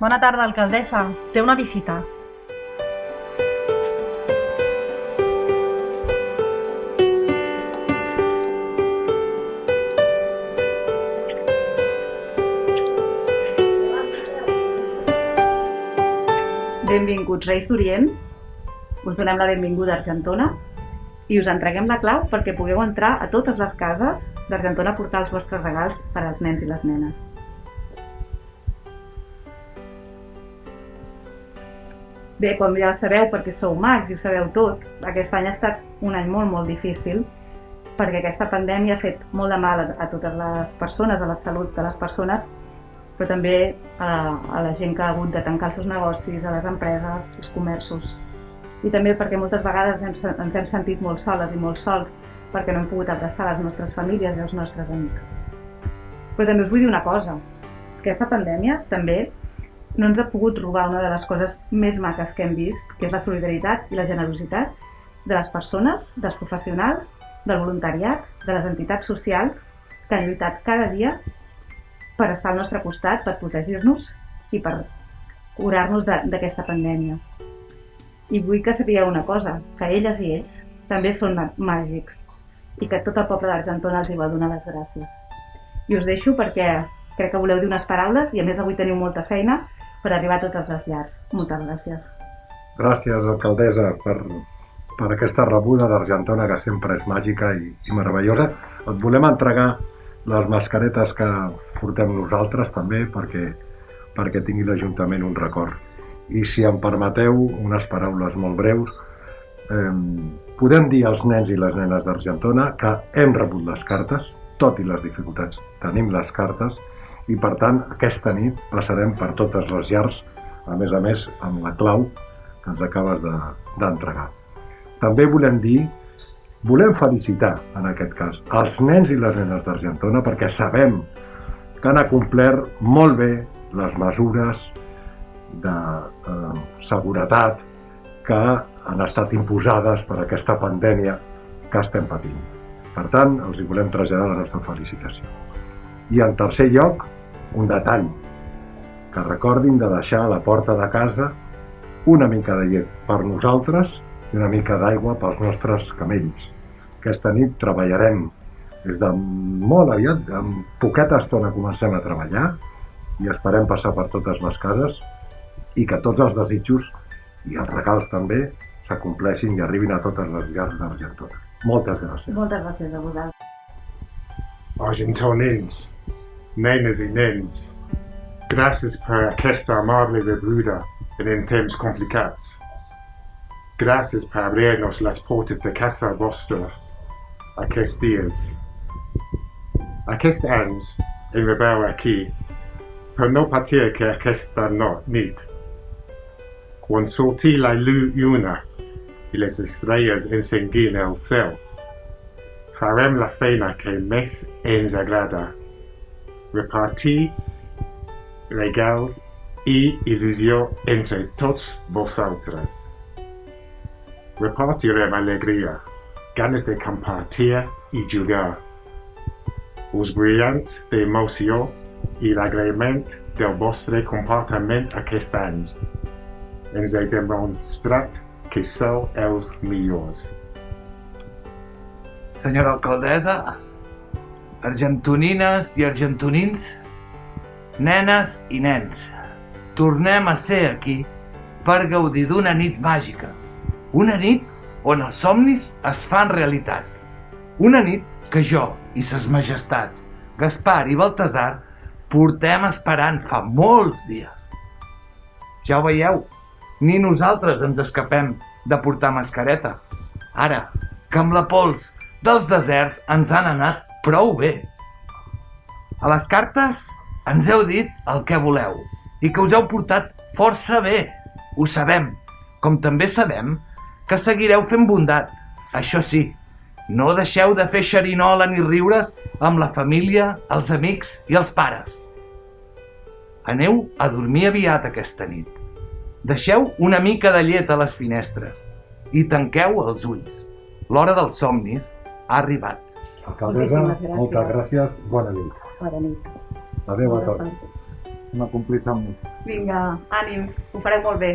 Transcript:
Bona tarda, alcaldessa. Té una visita. Benvinguts, Reis d'Orient. Us donem la benvinguda a Argentona i us entreguem la clau perquè pugueu entrar a totes les cases d'Argentona a portar els vostres regals per als nens i les nenes. Bé, com ja sabeu, perquè sou mags i ho sabeu tot, aquest any ha estat un any molt difícil perquè aquesta pandèmia ha fet molt de mal a totes les persones, a la salut de les persones, però també a la gent que ha hagut de tancar els seus negocis, a les empreses, als comerços. I també perquè moltes vegades ens hem sentit molt soles i molt sols perquè no hem pogut abraçar les nostres famílies i els nostres amics. Però també us vull dir una cosa, que aquesta pandèmia també no ens ha pogut robar una de les coses més maques que hem vist, que és la solidaritat i la generositat de les persones, dels professionals, del voluntariat, de les entitats socials que han lluitat cada dia per estar al nostre costat, per protegir-nos i per curar-nos d'aquesta pandèmia. I vull que sapigueu una cosa, que elles i ells també són màgics i que tot el poble d'Argentona els hi vol donar les gràcies. I us deixo perquè crec que voleu dir unes paraules i a més avui teniu molta feina per arribar a totes les llars. Moltes gràcies. Gràcies, alcaldessa, per aquesta rebuda d'Argentona que sempre és màgica i meravellosa. Et volem entregar les mascaretes que portem nosaltres també perquè tingui l'Ajuntament un record. I si em permeteu unes paraules molt breus, podem dir als nens i les nenes d'Argentona que hem rebut les cartes, tot i les dificultats tenim les cartes, i per tant aquesta nit passarem per totes les llars, a més amb la clau que ens acabes d'entregar. També volem felicitar, en aquest cas, els nens i les nenes d'Argentona perquè sabem que han acomplert molt bé les mesures de seguretat que han estat imposades per aquesta pandèmia que estem patint. Per tant, els hi volem traslladar la nostra felicitació. I en tercer lloc, un detall, que recordin de deixar a la porta de casa una mica de llet per nosaltres i una mica d'aigua pels nostres camells. Aquesta nit treballarem des de molt aviat, en poqueta estona comencem a treballar i esperem passar per totes les cases i que tots els desitjos i els regals també s'acompleixin i arribin a totes les llars d'Argentona. Moltes gràcies. Moltes gràcies a vosaltres. Argentonins, nenes i nens, gràcies per aquesta amable rebuda en temps complicats. Gràcies per obrir-nos les portes de casa vostra aquests dies. Aquest any em rebeu aquí per no patir que aquesta nit, quan sortir la lluna i les estrelles encenguin el cel, farem la feina que més ens agrada, repartir regals i il·lusió entre tots vosaltres. Repartirem alegria, ganes de compartir i jugar, els brillants d'emoció i l'agraïment del vostre comportament aquest any. Ens heu demostrat que sou els millors. Senyora alcaldessa, argentonines i argentonins, nenes i nens, tornem a ser aquí per gaudir d'una nit màgica. Una nit on els somnis es fan realitat. Una nit que jo i ses majestats, Gaspar i Baltasar, portem esperant fa molts dies. Ja ho veieu, ni nosaltres ens escapem de portar mascareta. Ara, que amb la pols dels deserts ens han anat prou bé. A les cartes ens heu dit el que voleu i que us heu portat força bé. Ho sabem, com també sabem que seguireu fent bondat. Això sí, no deixeu de fer xerinola ni riures amb la família, els amics i els pares. Aneu a dormir aviat aquesta nit. Deixeu una mica de llet a les finestres i tanqueu els ulls. L'hora dels somnis ha arribat. Alcaldessa, moltes gràcies. Bona nit. Bona nit. Adéu a tots. complir somnis. Vinga, ànims, ho fareu molt bé.